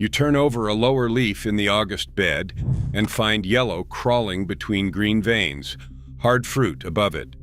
You turn over a lower leaf in the August bed and find yellow crawling between green veins, hard fruit above it.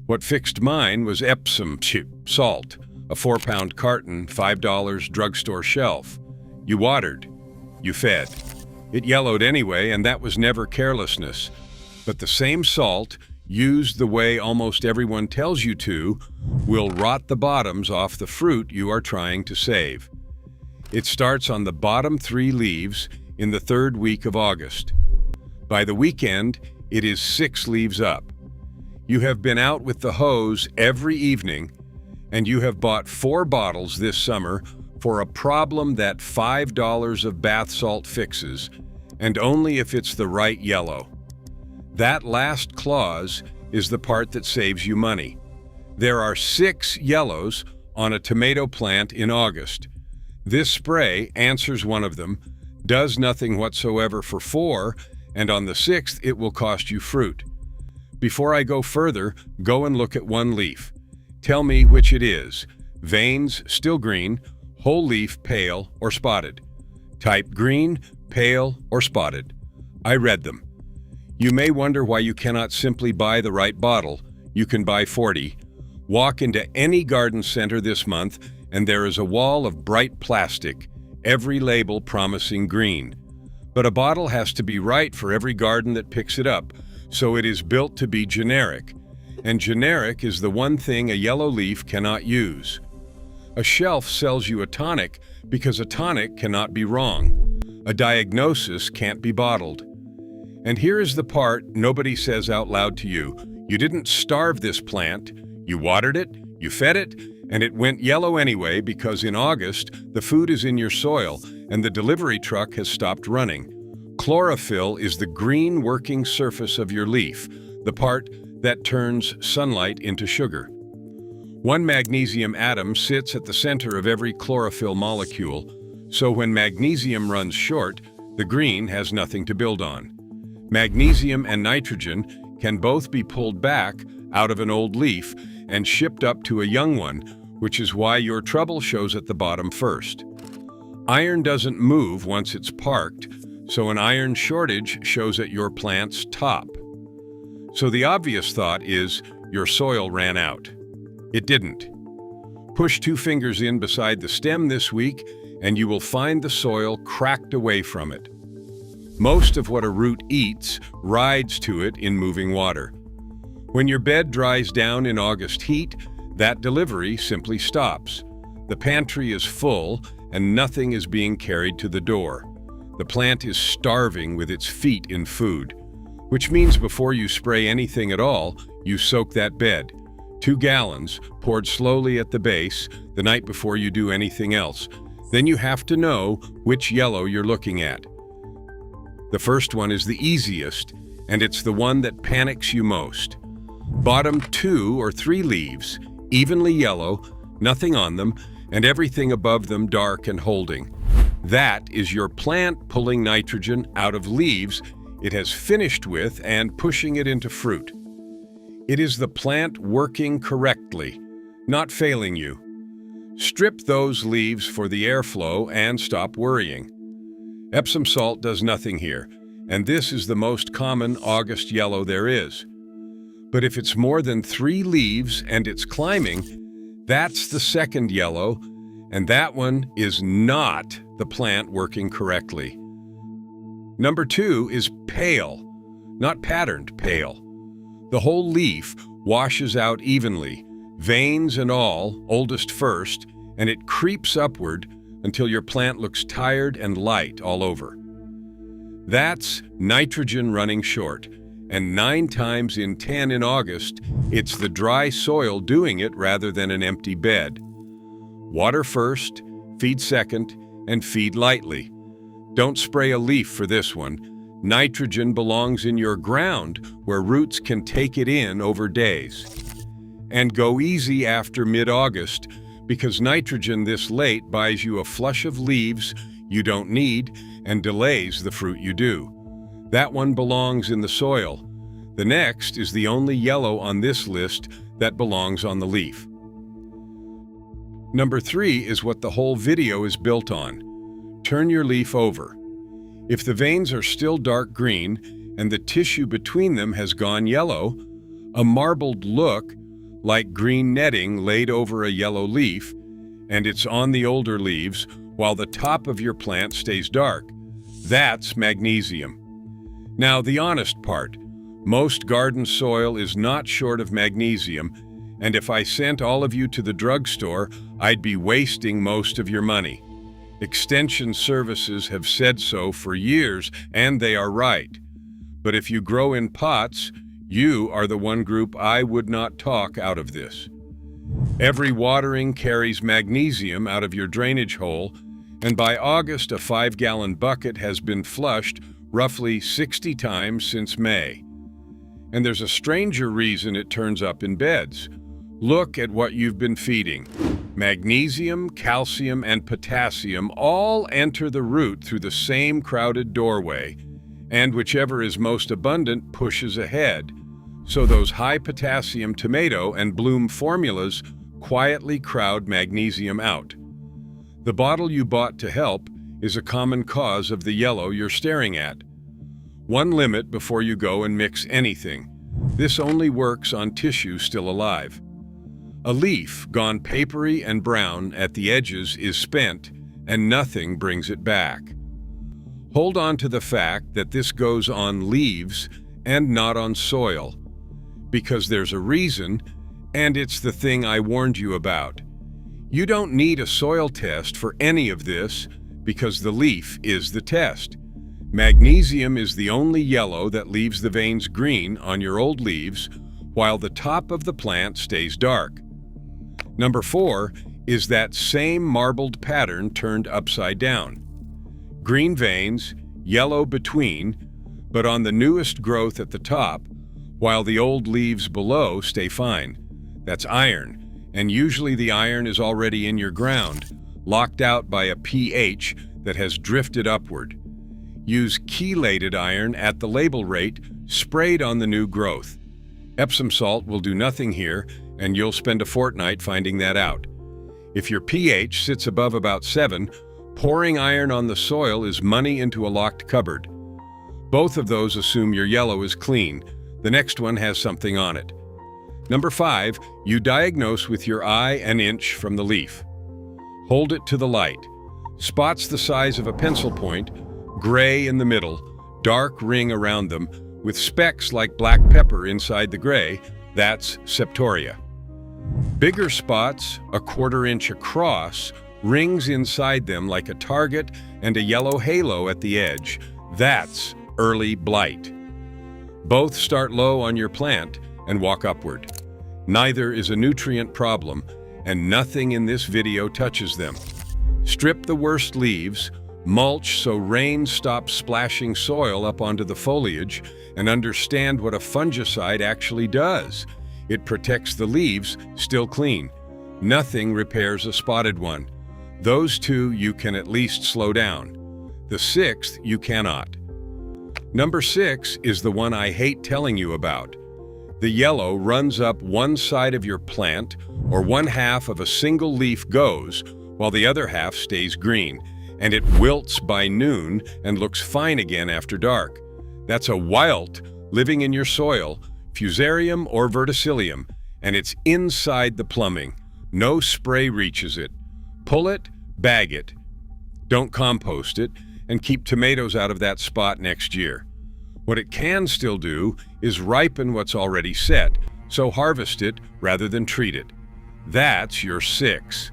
What fixed mine was Epsom salt, a 4-pound carton, $5 drugstore shelf. You watered, you fed. It yellowed anyway, and that was never carelessness. But the same salt, used the way almost everyone tells you to, will rot the bottoms off the fruit you are trying to save. It starts on the bottom 3 leaves in the 3rd week of August. By the weekend, it is 6 leaves up. You have been out with the hose every evening, and you have bought 4 bottles this summer for a problem that $5 of bath salt fixes, and only if it's the right yellow. That last clause is the part that saves you money. There are 6 yellows on a tomato plant in August. This spray answers one of them, does nothing whatsoever for 4, and on the 6th it will cost you fruit. Before I go further, go and look at one leaf. Tell me which it is. Veins still green, whole leaf pale or spotted. Type green, pale, or spotted. I read them. You may wonder why you cannot simply buy the right bottle. You can buy 40. Walk into any garden center this month and there is a wall of bright plastic, every label promising green. But a bottle has to be right for every garden that picks it up, so it is built to be generic. And generic is the one thing a yellow leaf cannot use. A shelf sells you a tonic because a tonic cannot be wrong. A diagnosis can't be bottled. And here is the part nobody says out loud to you. You didn't starve this plant. You watered it, you fed it, and it went yellow anyway because in August, the food is in your soil and the delivery truck has stopped running. Chlorophyll is the green working surface of your leaf, the part that turns sunlight into sugar. One magnesium atom sits at the center of every chlorophyll molecule, so when magnesium runs short, the green has nothing to build on. Magnesium and nitrogen can both be pulled back out of an old leaf and shipped up to a young one, which is why your trouble shows at the bottom first. Iron doesn't move once it's parked, so an iron shortage shows at your plant's top. So the obvious thought is your soil ran out. It didn't. Push 2 fingers in beside the stem this week and you will find the soil cracked away from it. Most of what a root eats rides to it in moving water. When your bed dries down in August heat, that delivery simply stops. The pantry is full and nothing is being carried to the door. The plant is starving with its feet in food, which means before you spray anything at all, you soak that bed. 2 gallons, poured slowly at the base, the night before you do anything else. Then you have to know which yellow you're looking at. The first one is the easiest, and it's the one that panics you most. Bottom 2 or 3 leaves, evenly yellow, nothing on them, and everything above them dark and holding. That is your plant pulling nitrogen out of leaves it has finished with and pushing it into fruit. It is the plant working correctly, not failing you. Strip those leaves for the airflow and stop worrying. Epsom salt does nothing here, and this is the most common August yellow there is. But if it's more than 3 leaves and it's climbing, that's the second yellow, and that one is not the plant working correctly. Number 2 is pale, not patterned pale. The whole leaf washes out evenly, veins and all, oldest first, and it creeps upward until your plant looks tired and light all over. That's nitrogen running short, and 9 times in 10 in August, it's the dry soil doing it rather than an empty bed. Water first, feed second, and feed lightly. Don't spray a leaf for this one. Nitrogen belongs in your ground where roots can take it in over days. And go easy after mid-August because nitrogen this late buys you a flush of leaves you don't need and delays the fruit you do. That one belongs in the soil. The next is the only yellow on this list that belongs on the leaf. Number 3 is what the whole video is built on. turn your leaf over. If the veins are still dark green and the tissue between them has gone yellow, a marbled look, like green netting laid over a yellow leaf, and it's on the older leaves while the top of your plant stays dark, that's magnesium. Now, the honest part. Most garden soil is not short of magnesium, and if I sent all of you to the drugstore, I'd be wasting most of your money. Extension services have said so for years, and they are right. But if you grow in pots, you are the one group I would not talk out of this. Every watering carries magnesium out of your drainage hole, and by August, a 5-gallon bucket has been flushed roughly 60 times since May. And there's a stranger reason it turns up in beds. Look at what you've been feeding. Magnesium, calcium, and potassium all enter the root through the same crowded doorway, and whichever is most abundant pushes ahead. So those high potassium tomato and bloom formulas quietly crowd magnesium out. The bottle you bought to help is a common cause of the yellow you're staring at. One limit before you go and mix anything. This only works on tissue still alive. A leaf gone papery and brown at the edges is spent, and nothing brings it back. Hold on to the fact that this goes on leaves and not on soil, because there's a reason, and it's the thing I warned you about. You don't need a soil test for any of this, because the leaf is the test. Magnesium is the only yellow that leaves the veins green on your old leaves, while the top of the plant stays dark. Number 4 is that same marbled pattern turned upside down. Green veins, yellow between, but on the newest growth at the top, while the old leaves below stay fine. That's iron, and usually the iron is already in your ground, locked out by a pH that has drifted upward. Use chelated iron at the label rate, sprayed on the new growth. Epsom salt will do nothing here, and you'll spend a fortnight finding that out. If your pH sits above about 7, pouring iron on the soil is money into a locked cupboard. Both of those assume your yellow is clean. The next one has something on it. Number 5, you diagnose with your eye an inch from the leaf. Hold it to the light. Spots the size of a pencil point, gray in the middle, dark ring around them, with specks like black pepper inside the gray, that's Septoria. Bigger spots, a 1/4 inch across, rings inside them like a target and a yellow halo at the edge, that's early blight. Both start low on your plant and walk upward. Neither is a nutrient problem, and nothing in this video touches them. Strip the worst leaves, mulch so rain stops splashing soil up onto the foliage, and understand what a fungicide actually does. It protects the leaves, still clean. Nothing repairs a spotted one. Those 2 you can at least slow down. The 6th you cannot. Number 6 is the one I hate telling you about. The yellow runs up one side of your plant, or 1/2 of a single leaf goes, while the other half stays green, and it wilts by noon and looks fine again after dark. That's a wilt living in your soil, fusarium or verticillium, and it's inside the plumbing. No spray reaches it. Pull it, bag it. Don't compost it, and keep tomatoes out of that spot next year. What it can still do is ripen what's already set, so harvest it rather than treat it. That's your 6.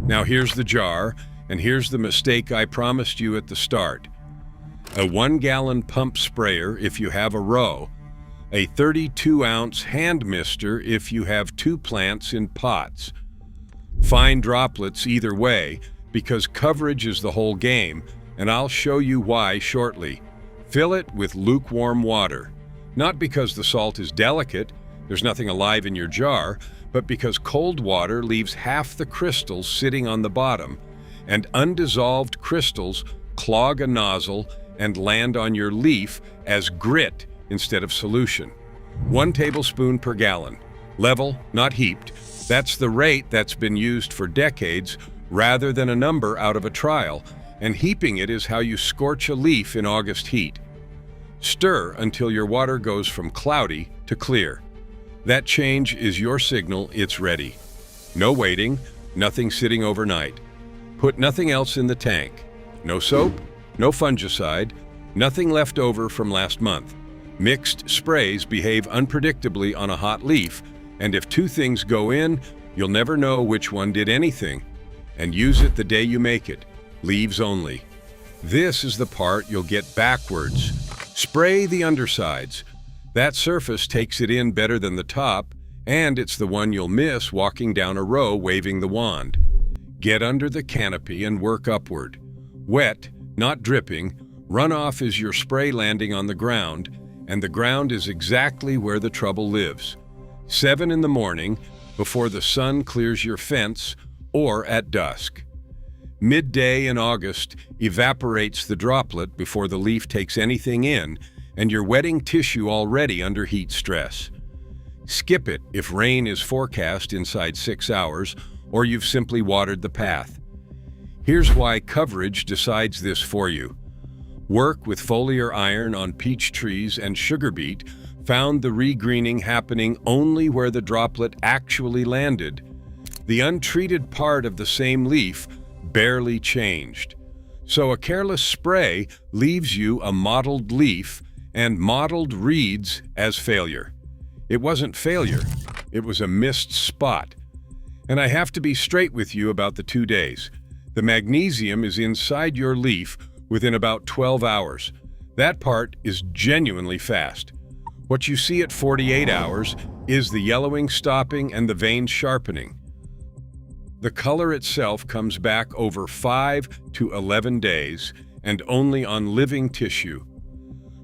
Now here's the jar, and here's the mistake I promised you at the start. A 1-gallon pump sprayer if you have a row, a 32-ounce hand mister if you have 2 plants in pots. Fine droplets either way, because coverage is the whole game, and I'll show you why shortly. Fill it with lukewarm water, not because the salt is delicate, there's nothing alive in your jar, but because cold water leaves half the crystals sitting on the bottom, and undissolved crystals clog a nozzle and land on your leaf as grit instead of solution. 1 tablespoon per gallon. Level, not heaped. That's the rate that's been used for decades rather than a number out of a trial, and heaping it is how you scorch a leaf in August heat. Stir until your water goes from cloudy to clear. That change is your signal it's ready. No waiting, nothing sitting overnight. Put nothing else in the tank. No soap, no fungicide, nothing left over from last month. Mixed sprays behave unpredictably on a hot leaf, and if two things go in, you'll never know which one did anything. And use it the day you make it, leaves only. This is the part you'll get backwards. Spray the undersides. That surface takes it in better than the top, and it's the one you'll miss walking down a row waving the wand. Get under the canopy and work upward. Wet, not dripping, runoff is your spray landing on the ground, and the ground is exactly where the trouble lives. 7 in the morning, before the sun clears your fence, or at dusk. Midday in August evaporates the droplet before the leaf takes anything in, and you're wetting tissue already under heat stress. Skip it if rain is forecast inside 6 hours, or you've simply watered the path. Here's why coverage decides this for you. Work with foliar iron on peach trees and sugar beet found the regreening happening only where the droplet actually landed. The untreated part of the same leaf barely changed. So a careless spray leaves you a mottled leaf, and mottled reads as failure. It wasn't failure, it was a missed spot. And I have to be straight with you about the 2 days. The magnesium is inside your leaf within about 12 hours. That part is genuinely fast. What you see at 48 hours is the yellowing stopping and the veins sharpening. The color itself comes back over 5 to 11 days and only on living tissue.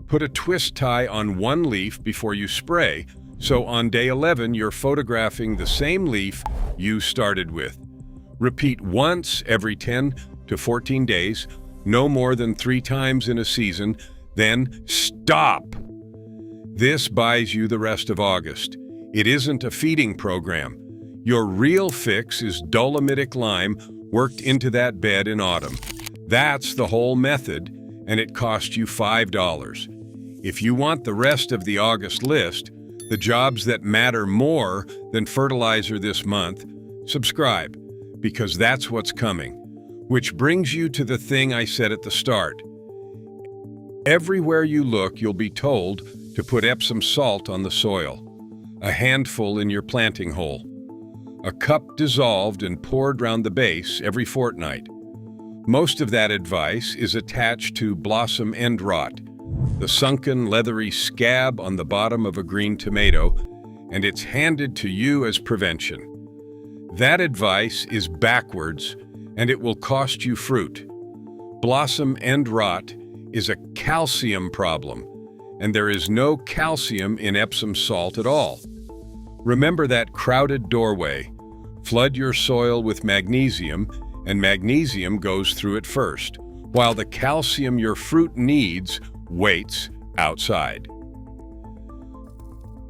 Put a twist tie on one leaf before you spray, so on day 11 you're photographing the same leaf you started with. Repeat once every 10 to 14 days, no more than 3 times in a season, then stop. This buys you the rest of August. It isn't a feeding program. Your real fix is dolomitic lime worked into that bed in autumn. That's the whole method, and it cost you $5. If you want the rest of the August list, the jobs that matter more than fertilizer this month, subscribe, because that's what's coming. Which brings you to the thing I said at the start. Everywhere you look, you'll be told to put Epsom salt on the soil, a handful in your planting hole, a cup dissolved and poured round the base every fortnight. Most of that advice is attached to blossom end rot, the sunken, leathery scab on the bottom of a green tomato, and it's handed to you as prevention. That advice is backwards, and it will cost you fruit. Blossom end rot is a calcium problem, and there is no calcium in Epsom salt at all. Remember that crowded doorway. Flood your soil with magnesium, and magnesium goes through it first, while the calcium your fruit needs waits outside.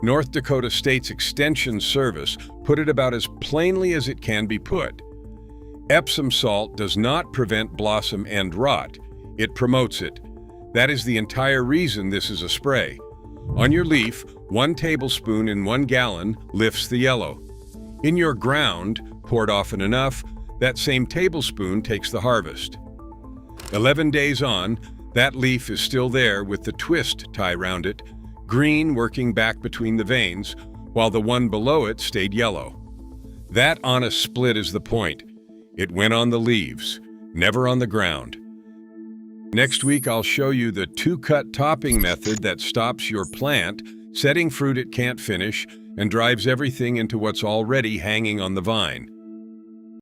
North Dakota State's Extension Service put it about as plainly as it can be put. Epsom salt does not prevent blossom end rot, it promotes it. That is the entire reason this is a spray. On your leaf, 1 tablespoon in 1 gallon lifts the yellow. In your ground, poured often enough, that same tablespoon takes the harvest. 11 days on, that leaf is still there with the twist tie round it, green working back between the veins, while the one below it stayed yellow. That honest split is the point. It went on the leaves, never on the ground. Next week, I'll show you the 2-cut topping method that stops your plant setting fruit it can't finish and drives everything into what's already hanging on the vine.